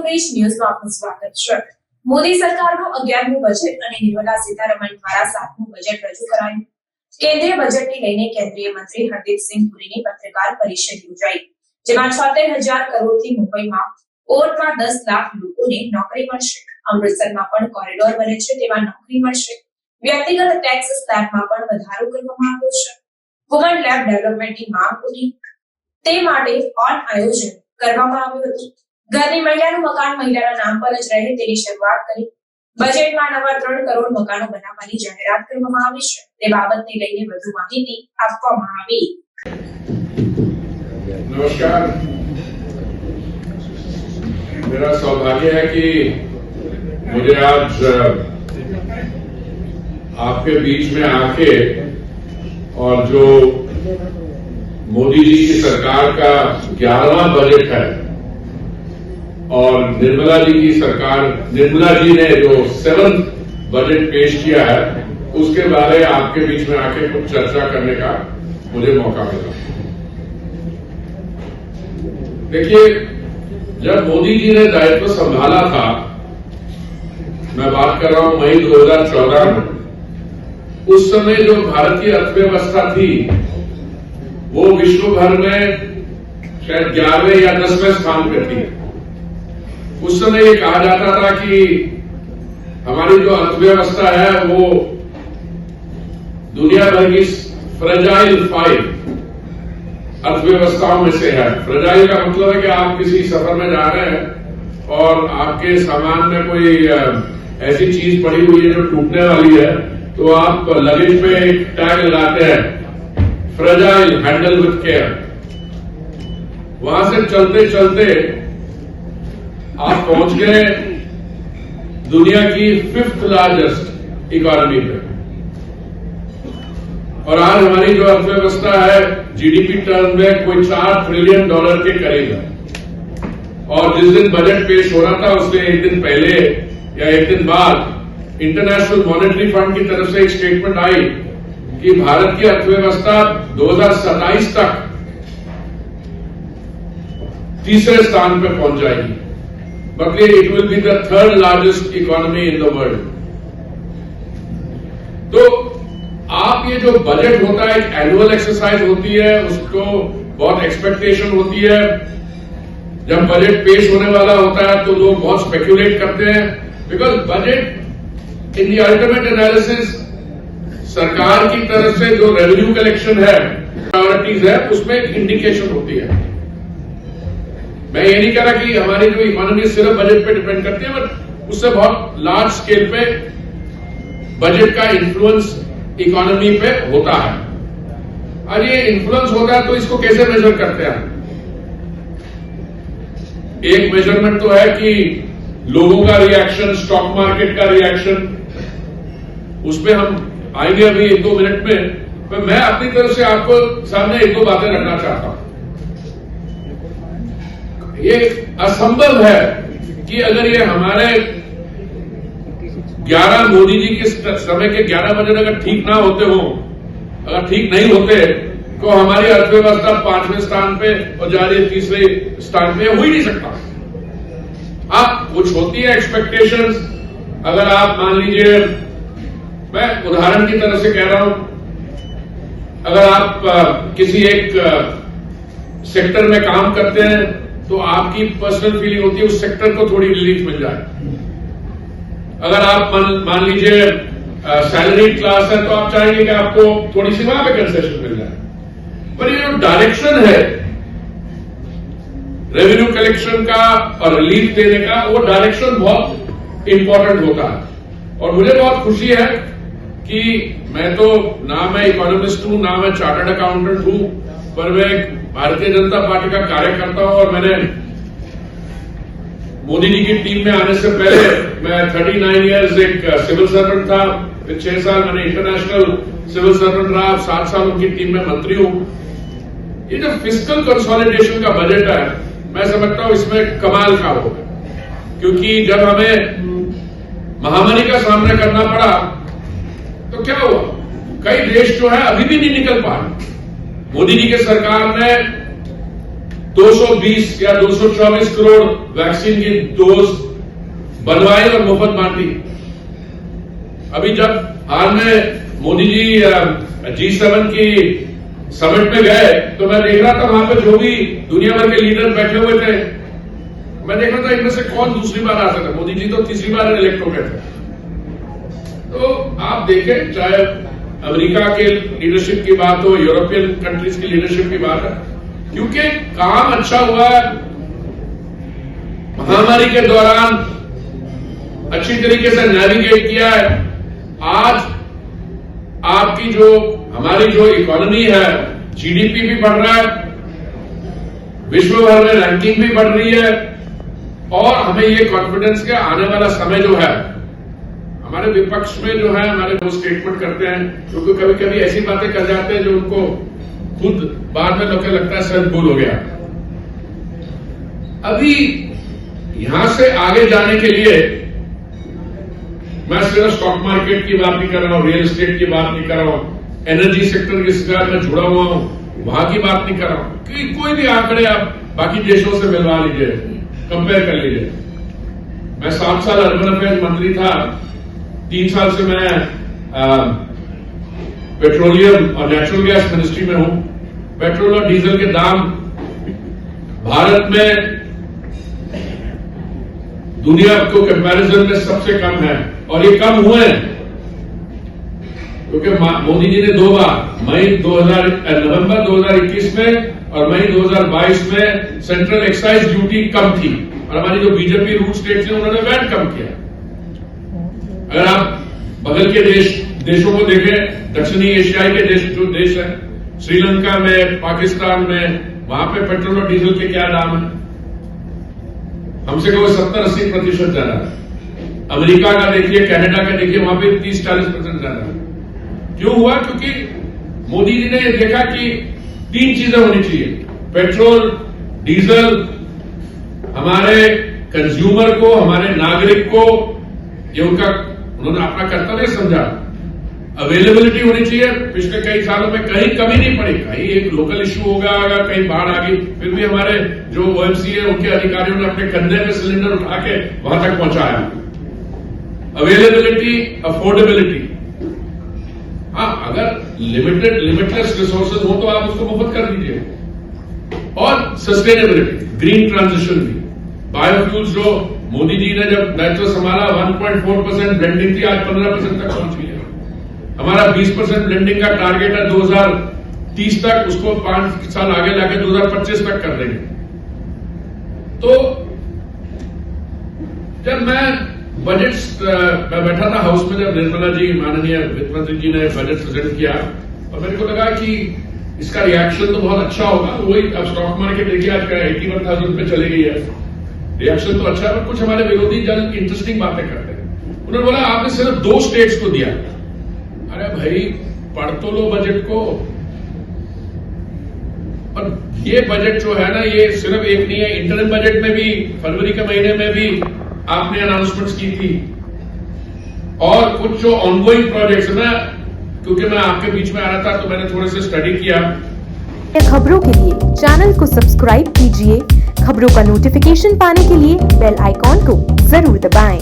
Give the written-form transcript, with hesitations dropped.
Bridge ન્યૂઝમાં આપનું સ્વાગત છે। મોદી સરકારનું 11મું બજેટ અને નિર્મલા સીતારમણ દ્વારા 7મું બજેટ રજૂ કરાયું। કેન્દ્રીય બજેટને લઈને કેન્દ્રીય મંત્રી હરદીપસિંહ પુરીની પત્રકાર પરિષદ યોજાઈ, જેમાં 76,000 કરોડથી મુંબઈમાં પોર્ટમાં 10 લાખ લોકોને નોકરી મળશે। અમૃતસરમાં પણ કોરિડોર બને છે તેમાં નોકરી મળશે। વ્યક્તિગત ટેક્સ સ્લેબમાં પણ વધારો કરવામાં આવ્યો છે। વુમન લેબ ડેવલપમેન્ટની માંગ ઉઠી, તે માટે ઓન આયોજન કરવામાં આવ્યું હતું। ઘરની મહિલાનું મકાન મહિલાના નામ પર જ રહે તેની શરૂઆત કરી। બજેટમાં નવા 3 કરોડ મકાનો બનાવવાની જાહેરાત કરવામાં આવી છે। તે બાબતને લઈને વધુ માહિતી આપવામાં આવી। नमस्कार, मेरा सौभाग्य है कि मुझे आज आपके बीच में आके और जो मोदी जी की सरकार का 11वां बजट है और निर्मला जी की सरकार, निर्मला जी ने जो 7th बजट पेश किया है उसके बारे आपके बीच में आके कुछ चर्चा करने का मुझे मौका मिला। देखिए, जब मोदी जी ने दायित्व संभाला था, मैं बात कर रहा हूं मई 2014 में, उस समय जो भारतीय अर्थव्यवस्था थी वो विश्व भर में शायद 11वें या 10वें स्थान पर थी। उस समय ये कहा जाता था कि हमारी जो अर्थव्यवस्था है वो दुनिया भर की फ्रेजाइल 5 अर्थव्यवस्थाओं में से है। फ्रेजाइल का मतलब है कि आप किसी सफर में जा रहे हैं और आपके सामान में कोई ऐसी चीज पड़ी हुई है जो टूटने वाली है, तो आप लगेज पे एक टैग लगाते हैं, फ्रेजाइल, हैंडल विथ केयर। वहां से चलते चलते आप पहुंच गए दुनिया की 5th लार्जेस्ट इकोनॉमी पे, और आज हमारी जो अर्थव्यवस्था है जीडीपी टर्म में कोई $4 ट्रिलियन के करीब है। और जिस दिन बजट पेश हो रहा था उसके एक दिन पहले या एक दिन बाद इंटरनेशनल मॉनेटरी फंड की तरफ से एक स्टेटमेंट आई कि भारत की अर्थव्यवस्था 2027 तक तीसरे स्थान पर पहुंच जाएगी, बल्कि it will be the 3rd largest economy in the world. तो आप ये जो बजट होता है एक एनुअल एक्सरसाइज होती है, उसको बहुत एक्सपेक्टेशन होती है। जब बजट पेश होने वाला होता है तो लोग बहुत स्पेक्युलेट करते हैं, because budget in the ultimate analysis सरकार की तरफ से जो रेवेन्यू कलेक्शन है, प्रायोरिटीज है, उसमें एक इंडिकेशन होती है। मैं ये नहीं कह रहा कि हमारी जो इकोनॉमी सिर्फ बजट पे डिपेंड करती है, बट उससे बहुत लार्ज स्केल पे बजट का इन्फ्लुएंस इकोनॉमी पे होता है। और ये इन्फ्लुएंस होता है तो इसको कैसे मेजर करते हैं? एक मेजरमेंट तो है कि लोगों का रिएक्शन, स्टॉक मार्केट का रिएक्शन, उसमें हम आएंगे अभी 1-2 मिनट में। पर मैं अपनी तरफ से आपको सामने 1-2 बातें रखना चाहता हूं। ये असंभव है कि अगर ये हमारे 11 मोदी जी के समय के 11 बजट अगर ठीक ना होते हो, अगर ठीक नहीं होते, तो हमारी अर्थव्यवस्था 5वें स्थान पे और जा रही है 3रे स्थान पे, हो ही नहीं सकता। आप कुछ होती है एक्सपेक्टेशंस। अगर आप मान लीजिए, मैं उदाहरण की तरफ से कह रहा हूं, अगर आप किसी एक सेक्टर में काम करते हैं तो आपकी पर्सनल फीलिंग होती है उस सेक्टर को थोड़ी रिलीफ मिल जाए। अगर आप मान लीजिए सैलरी क्लास है तो आप चाहेंगे कि आपको थोड़ी सी वहां पे कंसेशन मिल जाए। पर ये जो डायरेक्शन है रेवेन्यू कलेक्शन का और रिलीफ देने का, वो डायरेक्शन बहुत इंपॉर्टेंट होता है। और मुझे बहुत खुशी है कि मैं तो ना मैं इकोनॉमिस्ट हूं, ना मैं चार्टर्ड अकाउंटेंट हूं, पर मैं भारतीय जनता पार्टी का कार्यकर्ता हूं। और मैंने मोदी जी की टीम में आने से पहले मैं 39 इयर्स एक सिविल सर्वेंट था, फिर 6 साल मैंने इंटरनेशनल सिविल सर्वेंट रहा, 7 साल उनकी टीम में मंत्री हूं। ये जो फिस्कल कंसोलिडेशन का बजट है, मैं समझता हूं इसमें कमाल का होगा, क्योंकि जब हमें महामारी का सामना करना पड़ा तो क्या हुआ, कई देश जो है अभी भी नहीं निकल पाए। मोदी जी की सरकार ने 220 या 224 करोड़ वैक्सीन की डोज बनवाई और मुफ्त बांटी। अभी जब हाल में मोदी जी G7 की समिट में गए तो मैं देख रहा था वहां पे जो भी दुनिया भर के लीडर बैठे हुए थे, मैं देख रहा था इनमें से कौन दूसरी बार आते थे। मोदी जी तो तीसरी बार इलेक्ट हो गए थे। तो आप देखें, चाहे अमेरिका के लीडरशिप की बात हो, यूरोपियन कंट्रीज की लीडरशिप की बात है, क्योंकि काम अच्छा हुआ है। महामारी के दौरान अच्छी तरीके से नेविगेट किया है। आज आपकी हमारी जो इकोनॉमी है, जीडीपी भी बढ़ रहा है, विश्व भर में रैंकिंग भी बढ़ रही है, और हमें ये कॉन्फिडेंस के आने वाला समय जो है, हमारे विपक्ष में जो है हमारे वो स्टेटमेंट करते हैं, क्योंकि कभी कभी ऐसी बातें कर जाते हैं जो उनको खुद बाद में लोगों लगता है सर भूल हो गया। अभी यहां से आगे जाने के लिए मैं सिर्फ स्टॉक मार्केट की बात नहीं कर रहा हूं, रियल एस्टेट की बात नहीं कर रहा हूं, एनर्जी सेक्टर के साथ में जुड़ा हुआ हूं, वहां की बात नहीं कर रहा हूं कि कोई भी आंकड़े आप बाकी देशों से मिलवा लीजिए, कंपेयर कर लीजिए। मैं 7 साल अर्बन अफेयर्स मंत्री था, 3 साल से मैं पेट्रोलियम और नेचुरल गैस मिनिस्ट्री में हूं। पेट्रोल और डीजल के दाम भारत में दुनिया को कंपैरिजन में सबसे कम है, और ये कम हुए हैं क्योंकि मोदी जी ने 2 बार नवंबर 2021 में और मई 2022 में सेंट्रल एक्साइज ड्यूटी कम थी, और हमारी जो बीजेपी रूट स्टेट्स हैं उन्होंने वैट कम किया। अगर आप बगल के देशों को देखें, दक्षिणी एशियाई के जो देश हैं, श्रीलंका में, पाकिस्तान में, वहां पे पेट्रोल और डीजल के क्या दाम है? हमसे कोई 70-80% ज्यादा है। अमेरिका का देखिए, कनाडा का देखिए, वहां पे 30-40% ज्यादा है। क्यों हुआ? क्योंकि मोदी जी ने देखा कि 3 चीजें होनी चाहिए। पेट्रोल, डीजल हमारे कंज्यूमर को, हमारे नागरिक को, ये उन्होंने अपना कर्तव्य समझा। अवेलेबिलिटी होनी चाहिए। पिछले कई सालों में कहीं कमी नहीं पड़ी, कहीं एक लोकल इश्यू हो गया, कहीं बाढ़ आ गई, फिर भी हमारे जो ओएमसी है उनके अधिकारियों ने अपने कंधे पे सिलेंडर उठा के वहां तक पहुंचाया। Availability, affordability. हाँ, अगर लिमिटलेस रिसोर्सेज हो तो आप उसको मुफ्त कर दीजिए। और सस्टेनेबिलिटी, ग्रीन ट्रांजिशन भी। बायोफ्यूल्स जो मोदी जी ने जब दायित्व संभाला 1.4% ब्लेंडिंग थी, आज 15% तक पहुंच गई है। हमारा 20% ब्लेंडिंग का टारगेट है 2030 तक, उसको 5 साल आगे लाके 2025 तक कर देंगे। तो जब मैं बैठा था हाउस में, जब निर्मला जी, माननीय वित्त मंत्री जी ने बजट प्रेजेंट किया, और मेरे को लगा कि इसका रिएक्शन तो बहुत अच्छा होगा। वही अब स्टॉक मार्केट देखिए आज का 81,000 पे चली गई है, रिएक्शन तो अच्छा है। पर कुछ हमारे विरोधी जन इंटरेस्टिंग बातें करते हैं। उन्होंने बोला आपने सिर्फ 2 स्टेट्स को दिया। अरे भाई, पढ़ तो लो बजट को। और ये बजट जो है ना, ये सिर्फ एक नहीं है। इंटरिम बजट में भी फरवरी के महीने में भी आपने अनाउंसमेंट्स की थी, और कुछ जो ऑनगोइंग प्रोजेक्ट्स है, क्योंकि मैं आपके बीच में आ रहा था तो मैंने थोड़े से स्टडी किया। खबरों के लिए चैनल को सब्सक्राइब कीजिए। खबरों का नोटिफिकेशन पाने के लिए बेल आइकॉन को जरूर दबाएं।